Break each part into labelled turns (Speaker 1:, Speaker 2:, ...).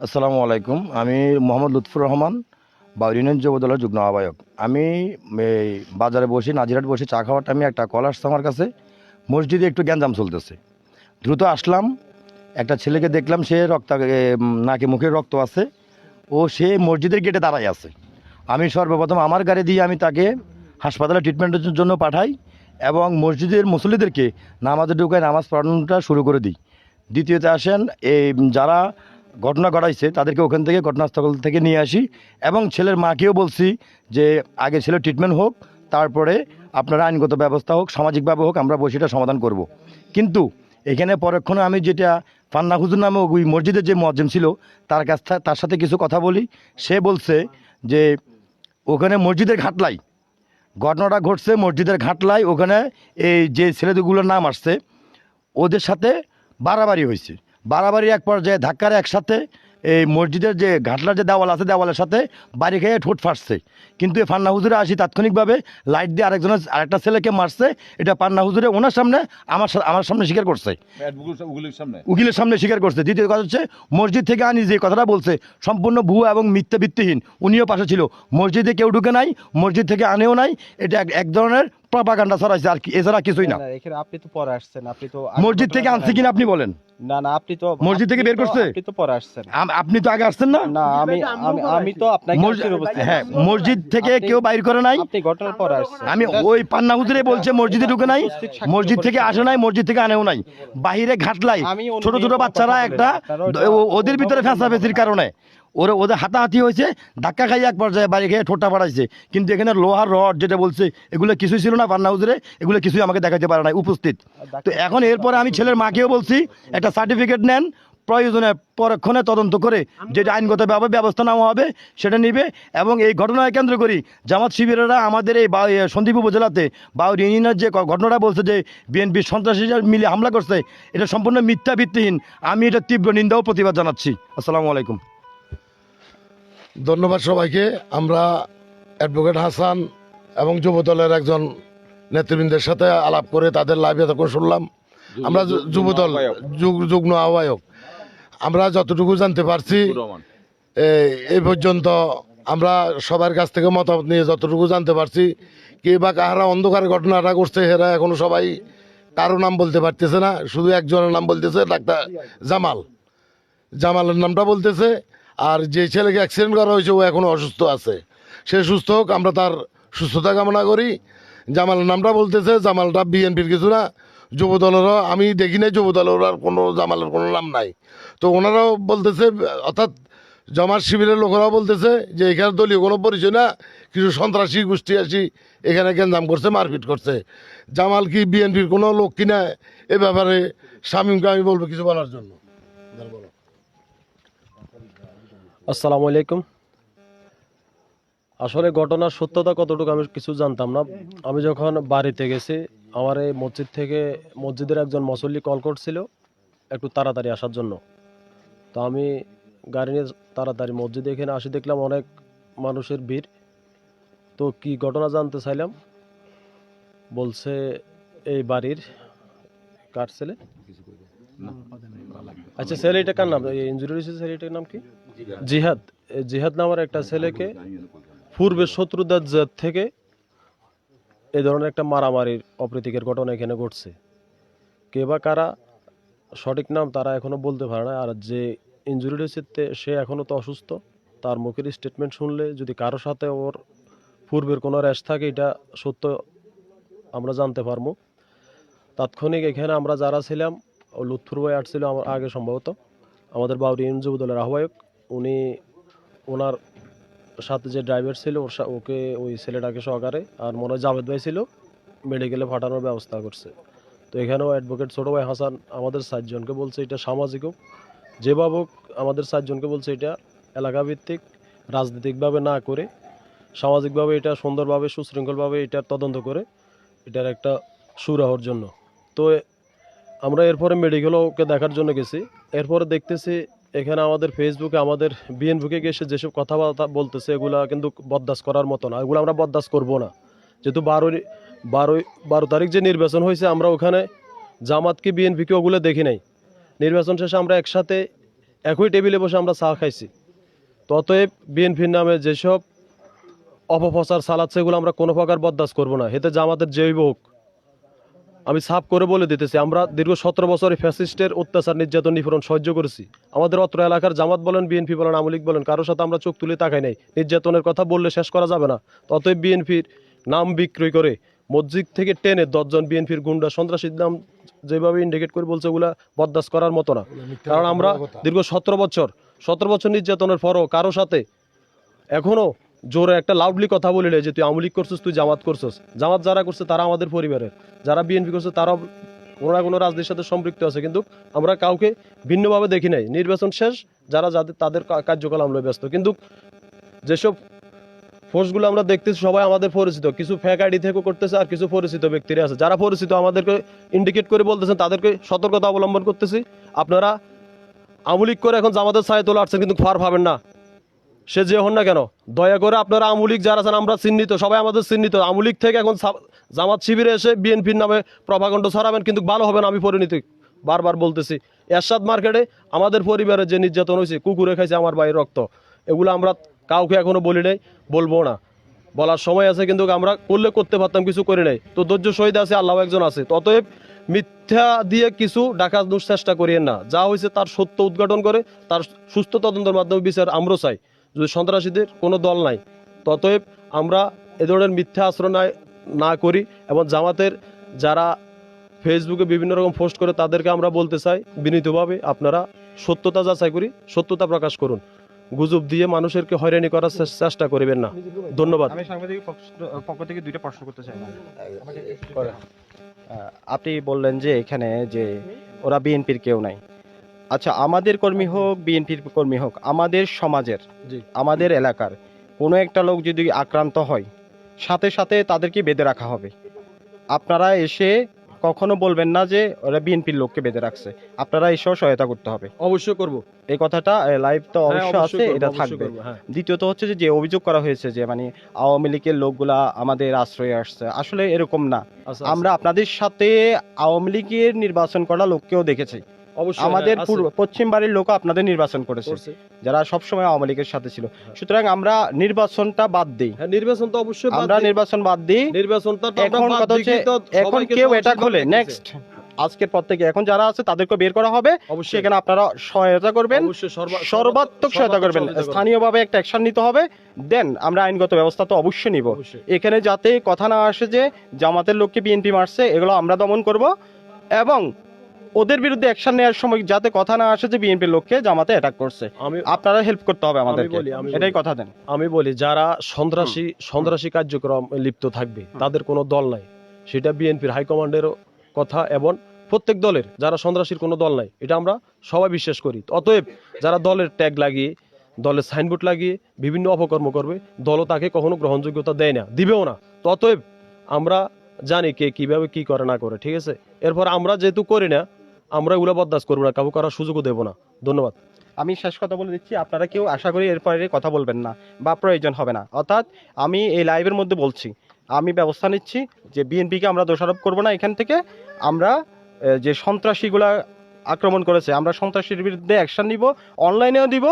Speaker 1: আসসালামু আলাইকুম, আমি মোহাম্মদ লুৎফুর রহমান, বাউরি ইউনিয়ন যুব দলের যুগ্ম আহ্বায়ক। আমি এই বাজারে বসে নাজিরহাট বসে চা খাওয়ার টাইমে একটা কল আসছে আমার কাছে, মসজিদে একটু গ্যাঞ্জাম চলতেছে। দ্রুত আসলাম, একটা ছেলেকে দেখলাম, সে নাকে মুখে রক্ত আছে, সে মসজিদের গেটে দাঁড়ায় আছে। আমি সর্বপ্রথম আমার গাড়ি দিয়ে আমি তাকে হাসপাতালে ট্রিটমেন্টের জন্য পাঠাই এবং মসজিদের মুসল্লিদেরকে নামাজে ঢুকায় নামাজ পড়ানোটা শুরু করে দিই। দ্বিতীয়তে আসেন, এই যারা ঘটনা ঘটাইছে তাদেরকে ওখান থেকে ঘটনাস্থল থেকে নিয়ে আসি এবং ছেলের মাকেও বলছি যে আগে ছেলের ট্রিটমেন্ট হোক, তারপরে আপনারা আইনগত ব্যবস্থা হোক, সামাজিকভাবে হোক, আমরা বসে সমাধান করব। কিন্তু এখানে পরক্ষণে আমি যেটা পান্না হুজুর নামে ওই মসজিদের যে মুয়াজ্জিম ছিল তার সাথে কিছু কথা বলি। সে বলছে যে ওখানে মসজিদের ঘাটলাই ঘটনাটা ঘটছে, মসজিদের ঘাটলাই ওখানে এই যে ছেলেগুলোর নাম আসছে ওদের সাথে বাড়াবাড়ি হয়েছে। বাড়াবাড়ি এক পর্যায়ে ধাক্কার একসাথে এই মসজিদের যে ঘাটলার যে দেওয়াল আছে দেওয়ালের সাথে বাড়ি খেয়ে ঠোঁট ফাটছে। কিন্তু এই পান্না হুজুরে আসি তাৎক্ষণিকভাবে লাইট দিয়ে আরেকটা ছেলেকে মারছে। এটা পান্না হুজুরে ওনার সামনে আমার সামনে স্বীকার করছে, উকিলের সামনে স্বীকার করছে। দ্বিতীয় কথা হচ্ছে, মসজিদ থেকে আনি যে কথাটা বলছে সম্পূর্ণ ভুয়া এবং মিথ্যা ভিত্তিহীন। উনিও পাশে ছিল, মসজিদে কেউ ঢুকে নাই, মসজিদ থেকে আনেও নাই। এটা এক ধরনের প্রপাগান্ডা ছড়াইছে, আর কি, এছাড়া কিছুই না।
Speaker 2: এখানে আপনি তো পরে আসছেন, আপনি তো
Speaker 1: মসজিদ থেকে আনছে কিনা আপনি বলেন?
Speaker 2: না না, আপনি তো
Speaker 1: মসজিদ থেকে বের করছে,
Speaker 2: আপনি তো পরে আসছেন।
Speaker 1: আপনি তো আগে আসছেন না?
Speaker 2: না, আমি তো আপনাকে
Speaker 1: হ্যাঁ, মসজিদ থেকে কেউ বাইর করে নাই,
Speaker 2: আপনি ঘটনার পরে আসছেন।
Speaker 1: আমি ওই পান্না হুজুরে বলছে মসজিদে ঢুকে নাই, মসজিদ থেকে আসে নাই, মসজিদ থেকে আনেও নাই। বাহিরে ঘাটলাই ছোট ছোট বাচ্চারা একটা ওদের ভিতরে ফেঁচাফেঁচির কারণে ওদের হাতাহাতি হয়েছে, ধাক্কা খাইয়ে এক পর্যায়ে বাড়ি খেয়ে ঠোঁটটা পাঠাইছে। কিন্তু এখানে লোহার রড যেটা বলছে এগুলো কিছুই ছিল না পান্না হুজুরে, এগুলো কিছুই আমাকে দেখাতে পারে না উপস্থিত। তো এখন এরপরে আমি ছেলের মাকেও বলছি একটা সার্টিফিকেট নেন, প্রয়োজনে পরক্ষণে তদন্ত করে যেটা আইনগতভাবে ব্যবস্থা নেওয়া হবে সেটা নিবে। এবং এই ঘটনায় কেন্দ্র করি জামাত শিবিরেরা আমাদের এই সন্দ্বীপ উপজেলাতে বাউরি ইউনিয়নের যে ঘটনাটা বলছে যে বিএনপি সন্ত্রাসীরা মিলে হামলা করছে, এটা সম্পূর্ণ মিথ্যা ভিত্তিহীন। আমি এটা তীব্র নিন্দা ও প্রতিবাদ জানাচ্ছি। আসসালামু আলাইকুম।
Speaker 3: ধন্যবাদ সবাইকে। আমরা অ্যাডভোকেট হাসান এবং যুবদলের একজন নেতৃবৃন্দের সাথে আলাপ করে তাদের লাইভ এতক্ষণ শুনলাম। আমরা যুবদল যুগ্ম আহ্বায়ক, আমরা যতটুকু জানতে পারছি এই পর্যন্ত আমরা সবার কাছ থেকে মতামত নিয়ে যতটুকু জানতে পারছি, কে বা কাহারা অন্ধকার ঘটনাটা করছে এরা এখনো সবাই কারো নাম বলতে পারতেছে না। শুধু একজনের নাম বলতেছে, ডাক্তার জামালের নামটা বলতেছে। আর যে ছেলেকে অ্যাক্সিডেন্ট করা হয়েছে ও এখনও অসুস্থ আছে, সে সুস্থ হোক, আমরা তার সুস্থতা কামনা করি। জামালের নামটা বলতেছে, জামালটা বিএনপির কিছু না, যুবদলেরও আমি দেখি নাই, যুবদলের আর কোনো জামালের কোনো নাম নাই। তো ওনারাও বলতেছে, অর্থাৎ জামাত শিবিরের লোকেরাও বলতেছে যে এখানে দলীয় কোনো পরিচয় না, কিছু সন্ত্রাসী গোষ্ঠী আসি এখানে গ্যাঞ্জাম করছে, মারপিট করছে। জামাল কি বিএনপির কোনো লোক কিনা, এ ব্যাপারে শামীমকে আমি বলবো কিছু বলার জন্য।
Speaker 4: আসসালামু আলাইকুম। আসলে ঘটনার সত্যতা কতটুকু আমি কিছু জানতাম না। আমি যখন বাড়িতে গেছি, আমার এই মসজিদের একজন মুসল্লি কল করছিল একটু তাড়াতাড়ি আসার জন্য। তো আমি গাড়ি নিয়ে তাড়াতাড়ি মসজিদে এখানে আসি, দেখলাম অনেক মানুষের ভিড়। তো কি ঘটনা জানতে চাইলাম, বলছে এই বাড়ির কার ছেলে, আচ্ছা ছেলেটা কার নাম, ইনজুরি হয়েছে ছেলেটার নাম কি, জিহাদ নামের একটা ছেলেকে পূর্বে শত্রুতার জেদ থেকে এই ধরনের একটা মারামারির অপ্রীতিকর ঘটনা এখানে ঘটছে। কে বা কারা সঠিক নাম তারা এখনো বলতে পারে না। আর যে ইনজুরি হয়েছে সে এখনো তো অসুস্থ। তার মুখের স্টেটমেন্ট শুনলে যদি কারো সাথে ওর পূর্বের কোনো র্যাশ থাকে, এটা সত্য আমরা জানতে পারবো। তাৎক্ষণিক এখানে আমরা যারা ছিলাম, লুৎফুর ভাই আসছিল আমার আগে, সম্ভবত আমাদের বাউরি ইউনিয়ন যুব দলের আহ্বায়ক, ওনার সাথে যে ড্রাইভার ছিল ওকে ওই ছেলেটাকে সহকারে, আর মনে হয় জাভেদ ভাই ছিল, মেডিকেলে পাঠানোর ব্যবস্থা করছে। তো এখানেও অ্যাডভোকেট ছোট ভাই হাসান আমাদের 4 জনকে বলছে এটা সামাজিক হোক, যেভাবে হোক আমাদের 4 জনকে বলছে এটা এলাকাভিত্তিক, রাজনৈতিকভাবে না করে সামাজিকভাবে এটা সুন্দরভাবে সুশৃঙ্খলভাবে এটা তদন্ত করে এটার একটা সুরাহর জন্য। তো আমরা এরপরে মেডিকেলও ওকে দেখার জন্য গেছি। এরপরে দেখতেছি এখানে আমাদের ফেসবুকে, আমাদের বিএনপিকে গেছে যেসব কথাবার্তা বলতেছে, এগুলা কিন্তু বরদাস্ত করার মতো না, এগুলো আমরা বরদাস্ত করবো না। যেহেতু 12 তারিখ যে নির্বাচন হয়েছে, আমরা ওখানে জামাতকে বিএনপিকে ওগুলো দেখি নাই। নির্বাচন শেষে আমরা একসাথে একই টেবিলে বসে আমরা চা খাইছি। ততএব বিএনপির নামে যেসব অপপ্রচার চালাচ্ছে এগুলো আমরা কোনো প্রকার বরদাস্ত করবো না, এতে জামাতের যেই হোক। আমি সাফ করে বলে দিতেছি, আমরা দীর্ঘ 17 বছরে ফ্যাসিস্টের অত্যাচার নির্যাতন নিপীড়ন সহ্য করেছি। আমাদের অত্র এলাকার জামাত বলেন, বিএনপি বলেন, আওয়ামী লীগ বলেন, কারোর সাথে আমরা চোখ তুলে তাকাই নাই। নির্যাতনের কথা বললে শেষ করা যাবে না। ততএব বিএনপির নাম বিক্রয় করে মসজিদ থেকে টেনে 10 জন বিএনপির গুন্ডা সন্ত্রাসীর নাম যেভাবে ইন্ডিকেট করে বলছে ওগুলা বরদাস্ত করার মতো না। কারণ আমরা দীর্ঘ 17 বছর নির্যাতনের পরও কারো সাথে এখনো জোরে একটা লাউডলি কথা বলিলে যে তুই আওয়ামী লীগ করছিস, তুই জামাত করছিস। জামাত যারা করছে তারা আমাদের পরিবারের, যারা বিএনপি করছে তারা কোনো না কোনো রাজনীতির সাথে সম্পৃক্ত আছে, কিন্তু আমরা কাউকে ভিন্নভাবে দেখি নাই। নির্বাচন শেষ, যারা যাদের তাদের কার্যকলাপ লয়ে ব্যস্ত। কিন্তু যেসব পোস্টগুলো আমরা দেখতেছি সবাই আমাদের পরিচিত, কিছু ফেক আইডি থেকেও করতেছে, আর কিছু পরিচিত ব্যক্তিরা আছে যারা পরিচিত আমাদেরকে ইন্ডিকেট করে বলতেছেন, তাদেরকে সতর্কতা অবলম্বন করতেছি। আপনারা আওয়ামী লীগ করে এখন জামাতের ছায়া তোলা আসছেন, কিন্তু ফার পাবেন না, সে যে হন না কেন। দয়া করে আপনারা আওয়ামী লীগ যারা আছেন, আমরা চিহ্নিত, সবাই আমাদের চিহ্নিত। আওয়ামী লীগ থেকে এখন জামাত শিবিরে এসে বিএনপির নামে প্রভাকাণ্ড ছড়াবেন, কিন্তু ভালো হবে না। আমি পরিণতি বারবার বলতেছি, এরশাদ মার্কেটে আমাদের পরিবারের যে নির্যাতন হয়েছে, কুকুরে খাইছে আমার ভাইয়ের রক্ত, এগুলো আমরা কাউকে এখনো বলি নাই, বলবো না। বলার সময় আছে, কিন্তু আমরা করলে করতে পারতাম, কিছু করি নাই। তো ধৈর্য শহীদ আছে, আল্লাহ একজন আছে। ততএব মিথ্যা দিয়ে কিছু ডাকানোর চেষ্টা করিয়েন না। যা হয়েছে তার সত্য উদ্ঘাটন করে তার সুস্থ তদন্তের মাধ্যমে বিচার আমরা চাই। যদি সন্ত্রাসীদের কোনো দল নাই, ততএব আমরা এ ধরনের মিথ্যা আশ্রয় না করি। এবং জামাতের যারা ফেসবুকে বিভিন্ন রকম পোস্ট করে তাদেরকে আমরা বলতে চাই বিনীতভাবে, আপনারা সত্যতা যাচাই করি, সত্যতা প্রকাশ করুন। গুজব দিয়ে মানুষেরকে হয়রানি করার চেষ্টা করিবেন না। ধন্যবাদ।
Speaker 2: আমি সাংবাদিক পক্ষ থেকে দুইটা প্রশ্ন করতে চাই। আপনি বললেন যে এখানে যে ওরা বিএনপির কেউ নাই। আচ্ছা, আমাদের কর্মী হোক, বিএনপির কর্মী হোক, আমাদের সমাজের,
Speaker 4: জি।
Speaker 2: আমাদের এলাকার কোনো একটা লোক যদি আক্রান্ত হয়, সাথে সাথে তাদেরকে বেঁধে রাখা হবে। আপনারা এসে কখনো বলবেন না যে ওরা বিএনপির লোককে বেঁধে রাখছে। আপনারা এসেও সহায়তা করতে হবে।
Speaker 4: অবশ্যই করব।
Speaker 2: এই কথাটা লাইভ তো
Speaker 4: হ্যাঁ,
Speaker 2: অবশ্যই আছে,
Speaker 4: অবশ্যই করবো,
Speaker 2: এটা
Speaker 4: অবশ্যই
Speaker 2: থাকবে।
Speaker 4: করবো, হ্যাঁ।
Speaker 2: দ্বিতীয়ত হচ্ছে যে অভিযোগ করা হয়েছে যে মানে আওয়ামী লীগের লোকগুলা আমাদের আশ্রয়ে আসছে, আসলে এরকম না।
Speaker 4: আচ্ছা,
Speaker 2: আমরা আপনাদের সাথে আওয়ামী লীগের নির্বাচন করা লোককেও দেখেছি।
Speaker 4: অবশ্যই
Speaker 2: আমাদের
Speaker 4: হ্যাঁ, আছে,
Speaker 2: পশ্চিম বাড়ির লোক আপনাদের নির্বাচন করেছে,
Speaker 4: করছে।
Speaker 2: যারা সবসময় আওয়ামী লীগের সাথে ছিল। সুতরাং আমরা নির্বাচনটা বাদ দিই,
Speaker 4: হ্যাঁ, নির্বাচন তো অবশ্যই বাদ
Speaker 2: আমরা
Speaker 4: দিই।
Speaker 2: নির্বাচন বাদ দিই।
Speaker 4: নির্বাচনটা তো আমরা
Speaker 2: এখন
Speaker 4: বাদ
Speaker 2: কথা
Speaker 4: দিই,
Speaker 2: হচ্ছে
Speaker 4: তো
Speaker 2: এখন
Speaker 4: সবাইকে
Speaker 2: কেউ এটা
Speaker 4: সমান
Speaker 2: খোলে
Speaker 4: ভাবে
Speaker 2: নেক্সট আজকের পর থেকে এখন যারা আছে তাদেরকে বের করা হবে।
Speaker 4: অবশ্যই।
Speaker 2: সেখানে আপনারা সহায়তা করবেন,
Speaker 4: অবশ্যই
Speaker 2: সর্বাত্মক সহায়তা করবেন।
Speaker 4: সহযোগিতা করবেন।
Speaker 2: স্থানীয়ভাবে একটা অ্যাকশন নিতে হবে, দেন আমরা আইনগত ব্যবস্থা তো অবশ্যই নিব।
Speaker 4: অবশ্যই।
Speaker 2: এখানে যাতে কথা না আসে যে জামাতের লোককে বিএনপি মারছে, এগুলো আমরা দমন করব। এবং ওদের বিরুদ্ধে অ্যাকশন নেওয়ার সময় যাতে কথা না আসে যে বিএনপির লোককে জামাতে অ্যাটাক করছে। আপনারা হেল্প করতে হবে আমাদেরকে,
Speaker 4: আমি বলি।
Speaker 2: এটাই কথা দেন।
Speaker 4: আমি বলি, যারা সন্ত্রাসী কার্যক্রম লিপ্ত থাকবে তাদের কোনো দল নাই, সেটা বিএনপির হাইকমান্ডেরও কথা, এবং প্রত্যেক দলের যারা সন্ত্রাসীর কোনো দল নাই, এটা আমরা সবাই বিশ্বাস করি। অতএব যারা দলের ট্যাগ লাগিয়ে, দলের সাইনবোর্ড লাগিয়ে বিভিন্ন অপকর্ম করবে, দলও তাকে কখনো গ্রহণযোগ্যতা দেয় না, দিবেও না। অতএব আমরা জানি কে কিভাবে কি করে না করে, ঠিক আছে। এরপর আমরা যেহেতু করি না, আমরা এগুলো বরদাস্ত করবো না, কাউকে করার সুযোগও দেবো না। ধন্যবাদ।
Speaker 2: আমি শেষ কথা বলে দিচ্ছি, আপনারা কেউ আশা করি এরপরে কথা বলবেন না বা প্রয়োজন হবে না। অর্থাৎ আমি এই লাইভের মধ্যে বলছি, আমি ব্যবস্থা নিচ্ছি যে বিএনপিকে আমরা দোষারোপ করব না। এখান থেকে আমরা যে সন্ত্রাসীগুলা আক্রমণ করেছে, আমরা সন্ত্রাসীর বিরুদ্ধে অ্যাকশন নিব, অনলাইনেও দিব,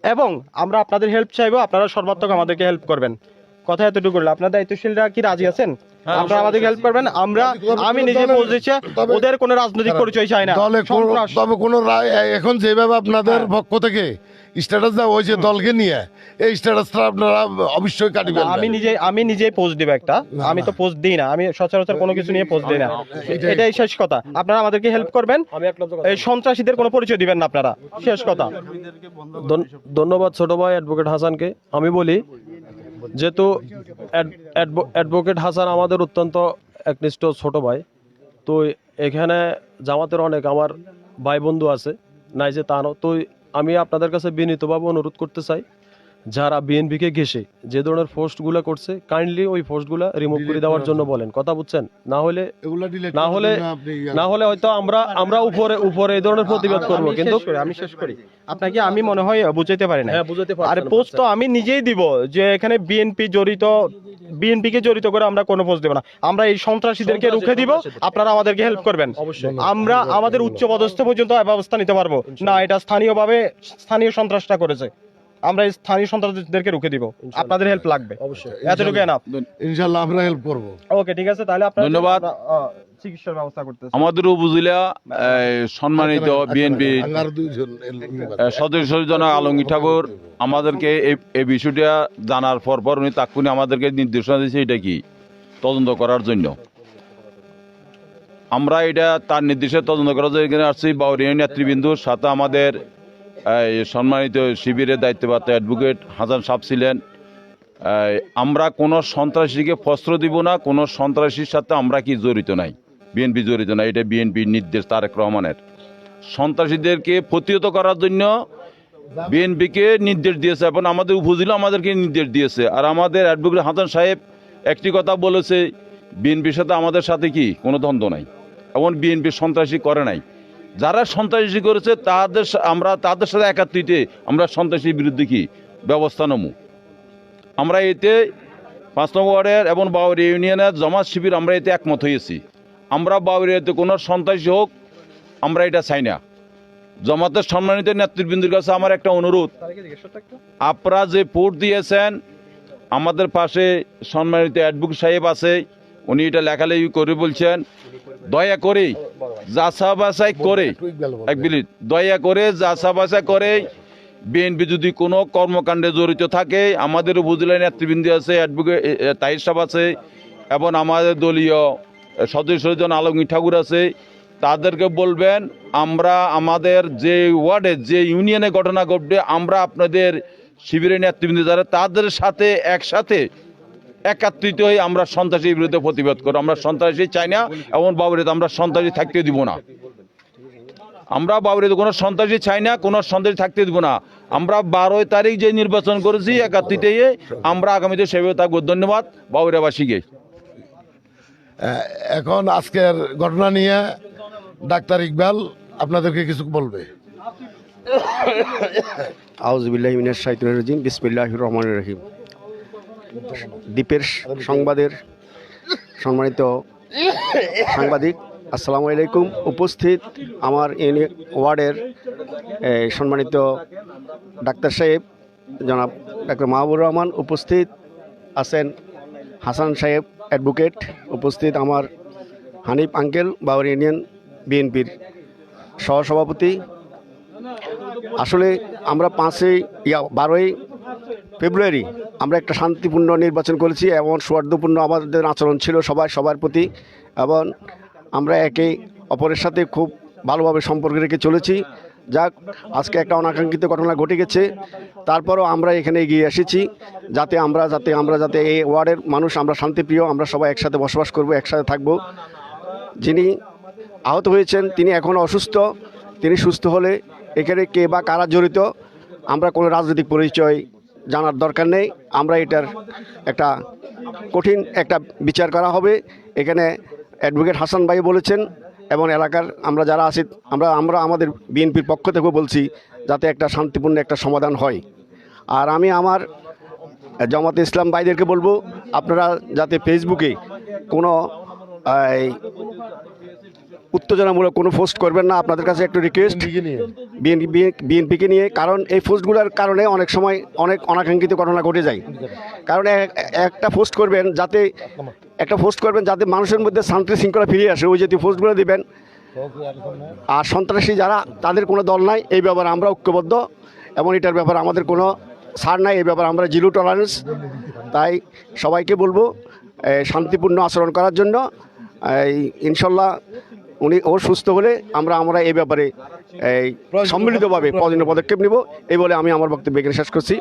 Speaker 2: এবং আমরা আপনাদের হেল্প চাইবো। আপনারা সর্বাত্মক আমাদেরকে হেল্প করবেন। কথা এতটুকু করলে আপনার দায়িত্বশীলরা কি রাজি আছেন? আপনারা আমাদেরকে হেল্প করবেন। আমি নিজে পৌঁছেছি, ওদের কোনো রাজনৈতিক পরিচয় চাই না।
Speaker 3: দলে
Speaker 2: সন্ত্রাস।
Speaker 3: তবে কোনো রায় এখন যেভাবে আপনাদের পক্ষ থেকে স্ট্যাটাস দেওয়া হয়েছে দলকে নিয়ে, এই স্ট্যাটাসটা আপনারা অবশ্যই কাটিবেন।
Speaker 2: আমি নিজেই পোস্ট দিব একটা। আমি তো পোস্ট দিই না, আমি সচরাচর কোনো কিছু নিয়ে পোস্ট দিই না। এটাই শেষ কথা। আপনারা আমাদেরকে হেল্প করবেন,
Speaker 4: আমি এক লক্ষ
Speaker 2: এই সন্ত্রাসীদের কোনো পরিচয় দিবেন না আপনারা। শেষ কথা।
Speaker 4: ধন্যবাদ ছোট ভাই অ্যাডভোকেট হাসানকে। আমি বলি, যেহেতু অ্যাডভোকেট হাসান আমাদের অত্যন্ত একনিষ্ঠ ছোট ভাই, তো এখানে জামাতের অনেক আমার ভাই বন্ধু আছে, নাই যে তা না। তো আমি আপনাদের কাছে বিনীতভাবে অনুরোধ করতে চাই যারা বিএনপিকে ঘেঁষে যে ধরনের পোস্টগুলো করছে কাইন্ডলি ওই পোস্টগুলো রিমুভ করে দেওয়ার জন্য বলেন, কথা বুঝছেন? না হলে
Speaker 3: এগুলা delete
Speaker 4: না
Speaker 3: করার
Speaker 4: হলে
Speaker 3: জন্য আপনি
Speaker 4: না হলে হয়তো আমরা উপরে এই ধরনের প্রতিবাদ করব, কিন্তু
Speaker 2: আমি শেষ করি আপনাকে আমি মনে হয় বুঝাইতে পারি না।
Speaker 4: হ্যাঁ বুঝাতে
Speaker 2: আরে
Speaker 4: পারছেন
Speaker 2: পোস্ট তো আমি নিজেই দিব যে এখানে বিএনপিকে জড়িত করে আমরা কোনো পোস্ট দেব না। আমরা এই সন্ত্রাসীদেরকে রুখে দিব, আপনারা আমাদেরকে হেল্প করবেন।
Speaker 4: অবশ্যই।
Speaker 2: আমরা আমাদের উচ্চ পদস্থ পর্যন্ত ব্যবস্থা নিতে পারবো না, এটা স্থানীয় সন্ত্রাসটা করেছে, আমরা এই স্থানীয় সন্ত্রাসীদেরকে রুখে দিব, আপনাদের হেল্প লাগবে,
Speaker 4: অবশ্যই।
Speaker 2: এতটুকু এনাফ।
Speaker 3: ইনশাআল্লাহ আমরা হেল্প করব।
Speaker 2: ওকে ঠিক আছে, তাহলে আপনারা
Speaker 5: ধন্যবাদ।
Speaker 2: চিকিৎসার ব্যবস্থা করতেছি।
Speaker 5: আমাদের উপজেলা সম্মানিত বিএনপি
Speaker 3: আর দুইজন
Speaker 5: সদস্যজনক আলমগীর ঠাকুর আমাদেরকে এই বিষয়টা জানার পর উনি তাৎক্ষণিক আমাদেরকে নির্দেশনা দিয়েছে এটা কি তদন্ত করার জন্য। আমরা এটা তার নির্দেশে তদন্ত করার জন্য এখানে আসছি। বাউরিয়া নেতৃবৃন্দুর সাথে আমাদের সম্মানিত শিবিরের দায়িত্বপ্রাপ্ত অ্যাডভোকেট হাসান সাহেব ছিলেন। আমরা কোনো সন্ত্রাসীকে ফস্ত্র দিব না, কোনো সন্ত্রাসীর সাথে আমরা কি জড়িত নাই, বিএনপি জড়িত নাই, এটা বিএনপির নির্দেশ তারেক রহমানের। সন্ত্রাসীদেরকে প্রতিহত করার জন্য বিএনপিকে নির্দেশ দিয়েছে এবং আমাদের উপজেলা আমাদেরকে নির্দেশ দিয়েছে। আর আমাদের অ্যাডভোকেট হাসান সাহেব একটি কথা বলেছে, বিএনপির সাথে আমাদের সাথে কি কোনো দ্বন্দ্ব নাই এবং বিএনপি সন্ত্রাসী করে নাই। যারা সন্ত্রাসী করেছে আমরা তাদের সাথে একাত্রিতে আমরা সন্ত্রাসীর বিরুদ্ধে কি ব্যবস্থা নেব। আমরা এতে 5 নম্বর ওয়ার্ডের এবং বাউরিয়া ইউনিয়নের জামাত শিবির আমরা এতে একমত হয়েছি। আমরা বাউরিয়াতে কোনো সন্ত্রাসী হোক আমরা এটা চাই না। জামাতের সম্মানিত নেতৃবৃন্দের কাছে আমার একটা অনুরোধ, আপনারা যে ভোট দিয়েছেন, আমাদের পাশে সম্মানিত অ্যাডভোকেট সাহেব আছে, উনি এটা লেখালেখি করে বলছেন, দয়া করে যাচা বাছাই করে দয়া করে যাচা বাছাই করে বিএনপি যদি কোনো কর্মকাণ্ডে জড়িত থাকে, আমাদের উপজেলার নেতৃবৃন্দ আছে, অ্যাডভোকেট তাহির সাহেব আছে এবং আমাদের দলীয় সদস্যজন আলমগীর ঠাকুর আছে, তাদেরকে বলবেন আমরা আমাদের যে ওয়ার্ডে যে ইউনিয়নে ঘটনা ঘটবে আমরা আপনাদের শিবিরের নেতৃবৃন্দ যারা তাদের সাথে একসাথে একাত্রিত হয়ে আমরা সন্ত্রাসীর বিরুদ্ধে প্রতিবাদ করব। আমরা সন্ত্রাসী চাই না এবং বাবুরিতে আমরা সন্ত্রাসী থাকতে দিব না। আমরা বাবুরিতে কোনো সন্ত্রাসী চাই না, কোনো সন্ত্রাসী থাকতে দিব না। আমরা 12 তারিখ যে নির্বাচন করেছি একাত্রিত হয়ে আমরা আগামীতে সেভাবে থাকবো। ধন্যবাদ বাবুরিয়াবাসীকে।
Speaker 3: এখন আজকের ঘটনা নিয়ে ডাক্তার ইকবাল আপনাদেরকে কিছু বলবে।
Speaker 6: আউযুবিল্লাহি মিনাশ শাইতানির রাজিম, বিসমিল্লাহির রহমানির রহিম। দ্বীপের সংবাদের সম্মানিত সাংবাদিক, আসসালামু আলাইকুম। উপস্থিত আমার ওয়ার্ডের সম্মানিত ডাক্তার সাহেব জনাব ডাক্তার মাহবুবুর রহমান, উপস্থিত আছেন হাসান সাহেব অ্যাডভোকেট, উপস্থিত আমার হানিফ আঙ্কেল বাউরি ইউনিয়ন বিএনপির সহসভাপতি। আসলে আমরা 12ই ফেব্রুয়ারি আমরা একটা শান্তিপূর্ণ নির্বাচন করেছি এবং সৌহার্দ্যপূর্ণ আমাদের আচরণ ছিল সবার প্রতি, এবং আমরা একে অপরের সাথে খুব ভালোভাবে সম্পর্ক রেখে চলেছি। যাক, আজকে একটা অনাকাঙ্ক্ষিত ঘটনা ঘটে গেছে, তারপরও আমরা এখানে এগিয়ে এসেছি যাতে আমরা এই ওয়ার্ডের মানুষ আমরা শান্তিপ্রিয়, আমরা সবাই একসাথে বসবাস করব, একসাথে থাকব। যিনি আহত হয়েছেন তিনি এখনও অসুস্থ, তিনি সুস্থ হলে এখানে কে বা কারা জড়িত আমরা কোনো রাজনৈতিক পরিচয় জানার দরকার নেই। আমরা এটার একটা কঠিন একটা বিচার করা হবে। এখানে অ্যাডভোকেট হাসান ভাই বলেছেন এবং এলাকার আমরা যারা আছি আমরা আমাদের বিএনপির পক্ষ থেকেও বলছি যাতে একটা শান্তিপূর্ণ একটা সমাধান হয়। আর আমি আমার জামাতে ইসলাম ভাইদেরকে বলবো আপনারা যাতে ফেসবুকে কোনো উত্তেজনামূলক কোনো পোস্ট করবেন না। আপনাদের কাছে একটা রিকোয়েস্ট বিএনপিকে নিয়ে, কারণ এই পোস্টগুলোর কারণে অনেক সময় অনেক অনাকাঙ্ক্ষিত ঘটনা ঘটে যায়। কারণ একটা পোস্ট করবেন যাতে মানুষের মধ্যে শান্তি শৃঙ্খলা ফিরে আসে, ওই জাতীয় পোস্টগুলো দিবেন। আর সন্ত্রাসী যারা, তাদের কোনো দল নাই, এই ব্যাপারে আমরা ঐক্যবদ্ধ এবং এটার ব্যাপারে আমাদের কোনো ছাড় নাই, এই ব্যাপারে আমরা জিরো টলারেন্স। তাই সবাইকে বলবো শান্তিপূর্ণ আচরণ করার জন্য। ইনশাল্লাহ ও সুস্থ হলে আমরা এই ব্যাপারে সম্মিলিতভাবে প্রয়োজনীয় পদক্ষেপ নেব, এই বলে আমি আমার বক্তব্য এখানে শেষ করছি।